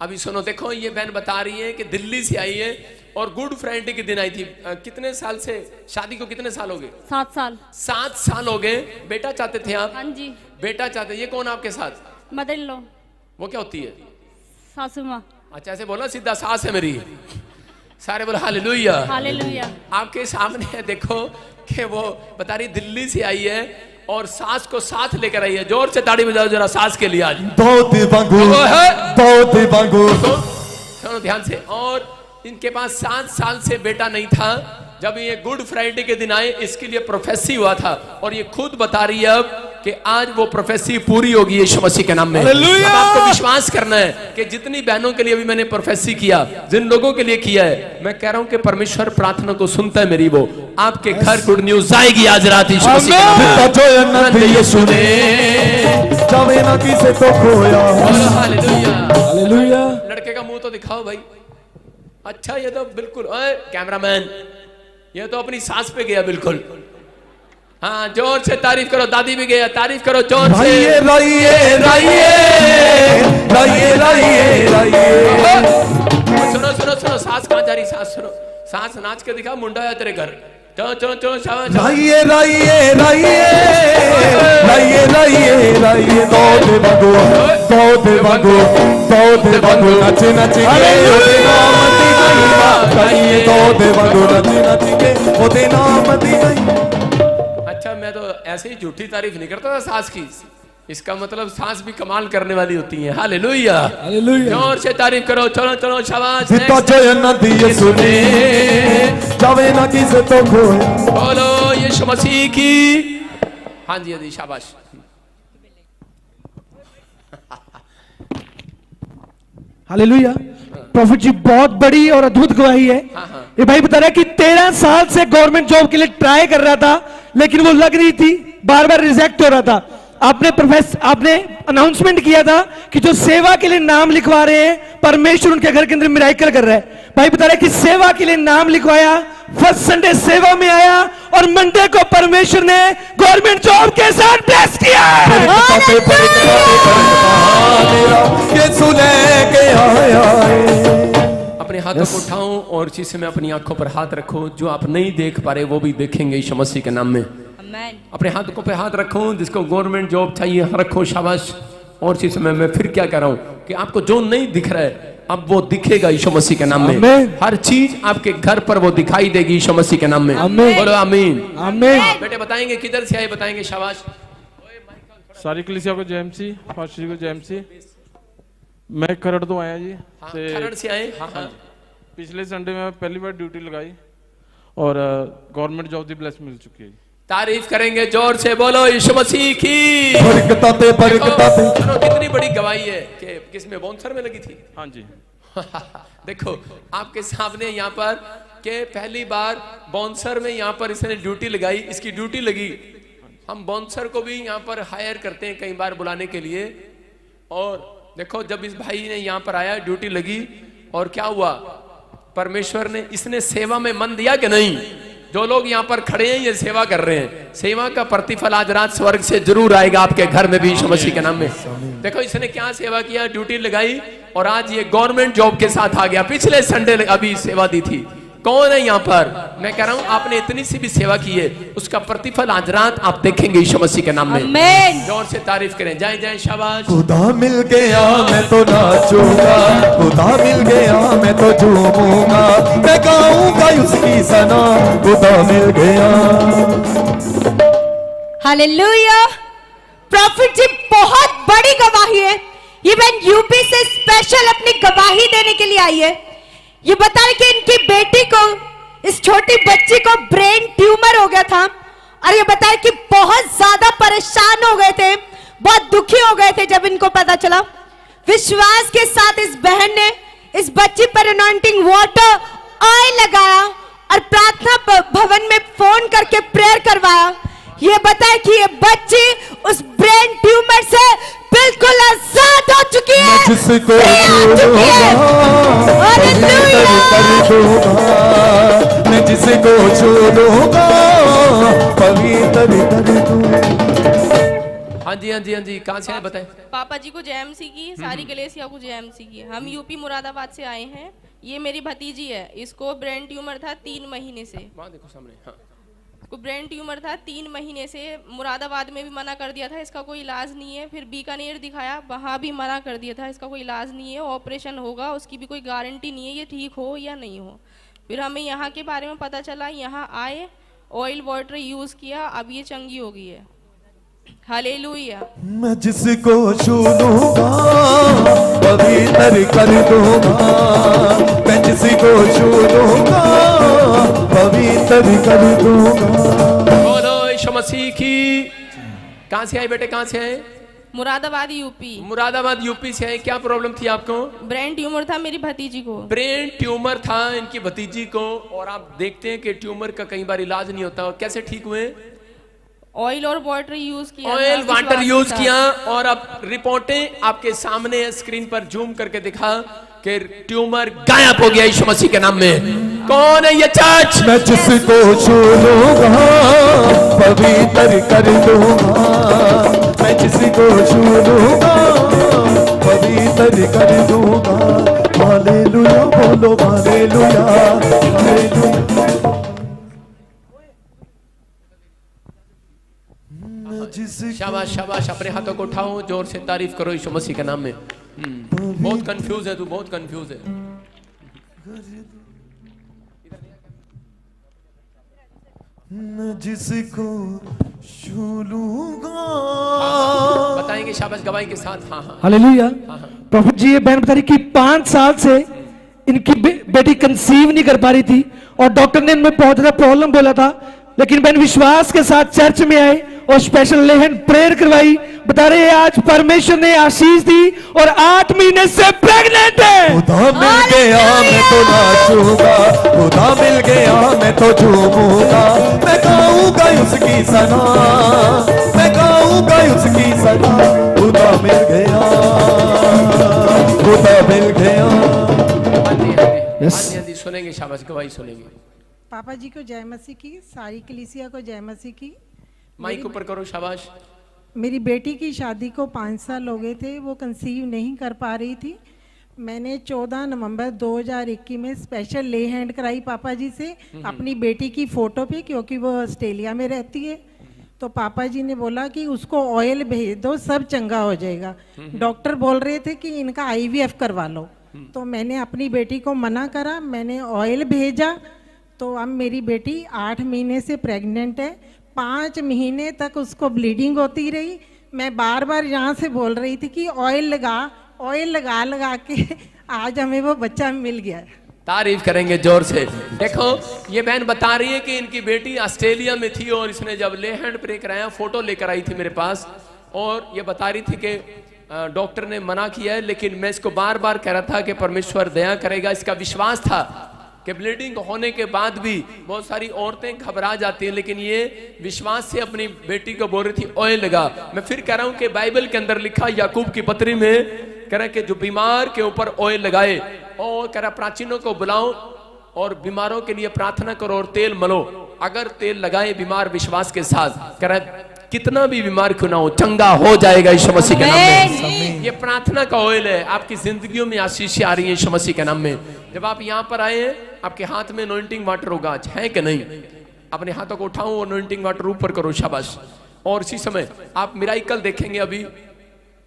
अभी सुनो, देखो ये बहन बता रही है कि दिल्ली से आई है और गुड फ्राइडे के दिन आई थी। कितने साल से शादी को, कितने साल हो गए? 7 साल। 7 साल हो गए। बेटा चाहते थे आप? हाँ जी। बेटा चाहते। ये कौन आपके साथ? Mother in law. वो क्या होती है? सासू माँ। अच्छा ऐसे बोला, सीधा सास है मेरी। सारे बोला हालेलुया। हालेलुया। आपके सामने है, देखो कि वो बता रही दिल्ली से आई है और सास को साथ लेकर आई है। जोर से ताड़ी बजाओ जरा सास के लिए आज। सुनो ध्यान से। और इनके पास 7 साल से बेटा नहीं था। जब ये गुड फ्राइडे के दिन आए, इसके लिए प्रोफेसी हुआ था और ये खुद बता रही है अब कि आज वो प्रोफेसी पूरी होगी यीशु मसीह के नाम में। अब आपको विश्वास करना है कि जितनी बहनों के लिए अभी मैंने प्रोफेसी किया, जिन लोगों के लिए किया है, मैं कह रहा हूं कि परमेश्वर प्रार्थना को सुनता है मेरी। वो आपके घर गुड न्यूज आएगी आज रात यीशु मसीह के नाम में। यीशु ने जावे ना किसे तो खोया। हालेलुया। लड़के का मुंह तो दिखाओ भाई। अच्छा ये तो बिल्कुल, ओए कैमरामैन, ये तो अपनी सास पे गया बिल्कुल। हाँ जोर से तारीफ करो। दादी भी गया, तारीफ करो जोर से। राइए राइए राइए राइए राइए राइए। सुनो सुनो सुनो, सास कहाँ जा रही? सास सुनो, सास नाच के दिखा, मुंडा है तेरे घर। चलो चलो चलो शाबाश। राइए राइए राइए राइए राइए राइए। दो देवांगो नच नच के ओदे नाम दी महिमा गाइए। दो देवांगो नच नच के ओदे नाम दी महिमा। अच्छा मैं तो ऐसे ही झूठी तारीफ नहीं करता था सास की। इसका मतलब सास भी कमाल करने वाली होती है। हालेलुया। जोर से तारीफ करो। चलो चलो शाबाश। जितना जोया दिए सुने जावे ना किसे तो खोया। बोलो यीशु मसीह की। हाँ जी हाँ जी शाबाश। हालेलुया। प्रॉफिट जी बहुत बड़ी और अद्भुत गवाही है। ये भाई बता रहा है कि 13 साल से गवर्नमेंट जॉब के लिए ट्राई कर रहा था, लेकिन वो लग रही थी, बार बार रिजेक्ट हो रहा था। आपने अनाउंसमेंट किया था कि जो सेवा के लिए नाम लिखवा रहे हैं, परमेश्वर उनके घर के अंदर मिराकल कर रहा है। भाई बता रहा है कि सेवा के लिए नाम लिखवाया, फर्स्ट संडे सेवा में आया और मंडे को परमेश्वर ने गवर्नमेंट जॉब के साथ ब्लेस किया। अपने हाथों को उठाओ और इसी समय अपनी आंखों पर हाथ रखो। जो आप नहीं देख पा रहे वो भी देखेंगे यीशु मसीह के नाम में। अपने हाथों पे हाथ रखो। जिसको गवर्नमेंट जॉब चाहिए रखो, शाबाश। और इसी समय मैं फिर क्या कह रहा हूं कि आपको जो नहीं दिख रहा है अब वो दिखेगा यीशु मसीह के नाम में। आमीन। हर चीज आपके घर पर वो दिखाई देगी यीशु मसीह के नाम में। आमीन। बोलो आमीन। आमीन। बेटे बताएंगे किधर से आए, बताएंगे। शाबाश। सारी कलीसिया को जय मसीह, फास्ट जी को जय मसीह। मैं खरड़ तो आया जी। हाँ, खरड़ से आए। हाँ, हाँ। पिछले संडे में पहली बार ड्यूटी लगाई और गवर्नमेंट जॉब की ब्लेस मिल चुकी है। तारीफ करेंगे जोर से, बोलो यीशु मसीह की। बरकताते बरकताते। सुनो कितनी बड़ी गवाही है कि किसमें बॉन्सर में लगी थी। हाँ जी। देखो आपके सामने यहाँ पर के पहली बार बॉन्सर में यहाँ पर इसने ड्यूटी लगाई, इसकी ड्यूटी लगी। हम बॉन्सर को भी यहाँ पर हायर करते हैं कई बार बुलाने के लिए। और देखो जब इस भाई ने यहाँ पर आया, ड्यूटी लगी और क्या हुआ, परमेश्वर ने, इसने सेवा में मन दिया कि नहीं। जो लोग यहाँ पर खड़े हैं ये सेवा कर रहे हैं, सेवा का प्रतिफल आज रात स्वर्ग से जरूर आएगा आपके घर में भी यीशु मसीह के नाम में। देखो इसने क्या सेवा किया, ड्यूटी लगाई और आज ये गवर्नमेंट जॉब के साथ आ गया। पिछले संडे अभी सेवा दी थी। कौन है यहाँ पर, मैं कह रहा हूँ आपने इतनी सी भी सेवा की है, उसका प्रतिफल आज रात आप देखेंगे यीशु मसीह के नाम में। आमीन। जोर से तारीफ करें, जय जय शाबाश। खुदा मिल गया मैं तो नाचूंगा, खुदा मिल गया मैं तो झूमूंगा, मैं गाऊंगा उसकी सना, खुदा मिल गया। हालेलुया। प्रॉफिट जी बहुत बड़ी गवाही है। ये बहन यूपी से स्पेशल अपनी गवाही देने के लिए आई है। ये बता रहे कि इनकी बेटी को, इस छोटी बच्ची को ब्रेन ट्यूमर हो गया था और ये बता रहे कि बहुत ज्यादा परेशान हो गए थे, बहुत दुखी हो गए थे जब इनको पता चला। विश्वास के साथ इस बहन ने इस बच्ची पर अनॉइंटिंग वाटर ऑयल लगाया और प्रार्थना भवन में फोन करके प्रेयर करवाया। ये बताया कि ये बच्ची उस ब्रेन ट्यूमर से बिल्कुल आजाद हो चुकी है। मैं जिसको छूलूंगा पवित्र कर दूंगा, मैं जिसको छूलूंगा पवित्र कर दूंगा। हाँ जी हाँ जी हाँ जी, कहाँ से आए बताएं। पापा जी को जेएमसी की, सारी कलेसिया को जेएमसी की। हम यूपी मुरादाबाद से आए हैं। ये मेरी भतीजी है, इसको ब्रेन ट्यूमर था 3 महीने से। वहाँ देखो सामने। हाँ। को ब्रेन ट्यूमर था 3 महीने से। मुरादाबाद में भी मना कर दिया था, इसका कोई इलाज नहीं है। फिर बीकानेर दिखाया, वहाँ भी मना कर दिया था, इसका कोई इलाज नहीं है, ऑपरेशन होगा, उसकी भी कोई गारंटी नहीं है ये ठीक हो या नहीं हो। फिर हमें यहाँ के बारे में पता चला, यहाँ आए, ऑयल वाटर यूज़ किया, अब ये चंगी हो गई है। हालेलुया। मैं जिसको छू लूंगा पवित्र कर दूंगा, मैं जिसको छू लूंगा पवित्र कर दूंगा। बोलो यीशु मसीह की। कहाँ से आए बेटे, कहाँ से आए। मुरादाबाद यूपी। मुरादाबाद यूपी से आए। क्या प्रॉब्लम थी आपको। ब्रेन ट्यूमर था मेरी भतीजी को। ब्रेन ट्यूमर था इनकी भतीजी को। और आप देखते हैं कि ट्यूमर का कई बार इलाज नहीं होता। और कैसे ठीक हुए। ऑयल और वाटर यूज किया, ऑयल वाटर यूज किया और अब रिपोर्टें आपके सामने स्क्रीन पर जूम करके दिखा कि ट्यूमर गायब हो गया यीशु मसीह के नाम में। कौन है ये चर्च। मैं जिसको छू लूंगा पवित्र कर दूंगा, मैं जिसको छू लूंगा पवित्र कर दूंगा। हालेलुया बोलो हालेलुया हालेलुया। शाबाश शाबाश, अपने हाथों को उठाओ, जोर से तारीफ करो यीशु मसीह के नाम में। बहुत कंफ्यूज है तू, बहुत कंफ्यूज है। मैं जिसको छू लूंगा। बताएंगे शाबाश गवाही के साथ। हाँ हाँ हालेलुया। प्रॉफिट जी ये बहन बता रही कि 5 साल से इनकी बेटी कंसीव नहीं कर पा रही थी और डॉक्टर ने इनमें बहुत ज्यादा प्रॉब्लम बोला था, लेकिन बहन विश्वास के साथ चर्च में आए और स्पेशल ले हैंड प्रेयर करवाई। बता रहे आज परमेश्वर ने आशीष दी और 8 महीने से प्रेग्नेंट है। खुदा मिल गया मैं तो नाचूंगा, खुदा मिल गया मैं तो झूमूंगा, मैं गाऊंगा उसकी सना, मैं गाऊंगा उसकी सना। खुदा मिल गया, खुदा मिल गया। हाँ जी सुनेंगे शाबाश गवाही सुनेंगे। पापा जी को जय मसीह की, सारी कलीसिया को जय मसीह की। माइक ऊपर करो शाबाश। मेरी बेटी की शादी को 5 साल हो गए थे, वो कंसीव नहीं कर पा रही थी। मैंने 14 नवंबर 2021 में स्पेशल ले हैंड कराई पापा जी से अपनी बेटी की फ़ोटो पे, क्योंकि वो ऑस्ट्रेलिया में रहती है। तो पापा जी ने बोला कि उसको ऑयल भेज दो, सब चंगा हो जाएगा। डॉक्टर बोल रहे थे कि इनका IVF करवा लो। तो मैंने अपनी बेटी को मना करा, मैंने ऑयल भेजा, तो अब मेरी बेटी 8 महीने से प्रेग्नेंट है। 5 महीने तक उसको ब्लीडिंग होती रही। मैं बार बार यहाँ से बोल रही थी कि ऑयल लगा लगा के आज हमें वो बच्चा मिल गया। तारीफ करेंगे जोर से। देखो ये बहन बता रही है कि इनकी बेटी ऑस्ट्रेलिया में थी और इसने जब ले हैंड प्रे कराया, फोटो लेकर आई थी मेरे पास, और ये बता रही थी कि डॉक्टर ने मना किया है, लेकिन मैं इसको बार बार कह रहा था कि परमेश्वर दया करेगा। इसका विश्वास था कि ब्लीडिंग होने के बाद भी बहुत सारी औरतें घबरा जाती हैं, लेकिन ये विश्वास से अपनी बेटी को बोल रही थी ऑयल लगा। मैं फिर कह रहा हूं कि बाइबल के अंदर लिखा, याकूब की पत्री में कह रहा कि जो बीमार के ऊपर ऑयल लगाए, और कह रहा प्राचीनों को बुलाओ और बीमारों के लिए प्रार्थना करो और तेल मलो। अगर तेल लगाए बीमार विश्वास के साथ, कह रहा कितना भी बीमार क्यों ना हो, चंगा हो जाएगा यीशु मसीह के नाम में। ये प्रार्थना का ऑयल है, आपकी जिंदगियों में आशीष आ रही है यीशु मसीह के नाम में। जब आप यहाँ पर आए हैं, आपके हाथ में अनॉइंटिंग वाटर होगा, आज है कि नहीं? अपने हाथों को उठाओ, अनॉइंटिंग वाटर ऊपर करो, शाबाश। और इसी समय आप मिराइकल देखेंगे। अभी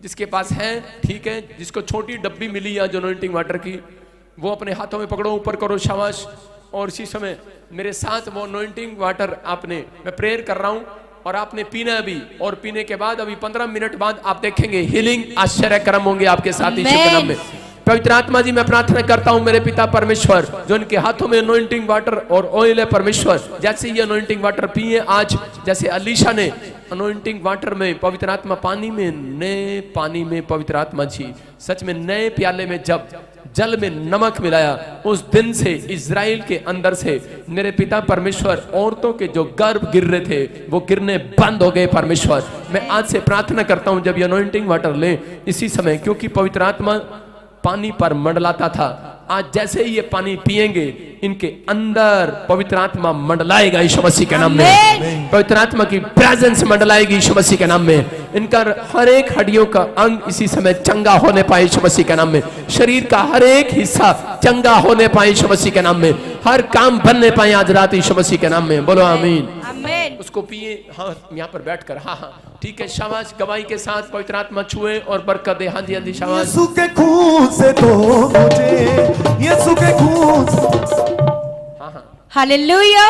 जिसके पास है ठीक है, जिसको छोटी डब्बी मिली या जो अनॉइंटिंग वाटर की, वो अपने हाथों में पकड़ो, ऊपर करो, शाबाश। और इसी समय मेरे साथ वो अनॉइंटिंग वाटर आपने, मैं प्रेयर कर रहा हूं और आपने पीना है अभी, और पीने के बाद अभी 15 मिनट बाद आप देखेंगे हीलिंग, आश्चर्य कर्म होंगे आपके साथ यीशु के नाम में। पवित्र आत्मा जी, मैं प्रार्थना करता हूं मेरे पिता परमेश्वर, जो इनके हाथों में अनॉइंटिंग वाटर और ऑयल है परमेश्वर, जैसे ये अनॉइंटिंग वाटर पिए आज, जैसे अलीशा ने अनॉइंटिंग वाटर में पवित्र आत्मा पानी में, नए पानी में पवित्र आत्मा जी सच में नए प्याले में जब जल में नमक मिलाया, उस दिन से इजराइल के अंदर से मेरे पिता परमेश्वर औरतों के जो गर्भ गिर रहे थे वो गिरने बंद हो गए परमेश्वर। मैं आज से प्रार्थना करता हूं जब ये अनॉइंटिंग वाटर लें इसी समय, क्योंकि पवित्र आत्मा पानी पर मंडलाता था, आज जैसे ही ये पानी पिएंगे इनके अंदर पवित्र आत्मा मंडलाएगा यीशु मसीह के नाम में। पवित्र आत्मा की प्रेजेंस मंडलाएगी यीशु मसीह के नाम में। इनका हर एक हड्डियों का अंग इसी समय चंगा होने पाए यीशु मसीह के नाम में। शरीर का हर एक हिस्सा चंगा होने पाए यीशु मसीह के नाम में। हर काम बनने पाए आज रात यीशु मसीह के नाम में। बोलो आमीन। उसको पिए, हाँ यहाँ पर बैठकर, हाँ हाँ ठीक है, शाबाश। गवाही के साथ पवित्र आत्मा छुए और बरकत दे। हाँ जी हाँ जी, शाबाश। यीशु के खून से धो मुझे, यीशु के खून से। हालेलुया।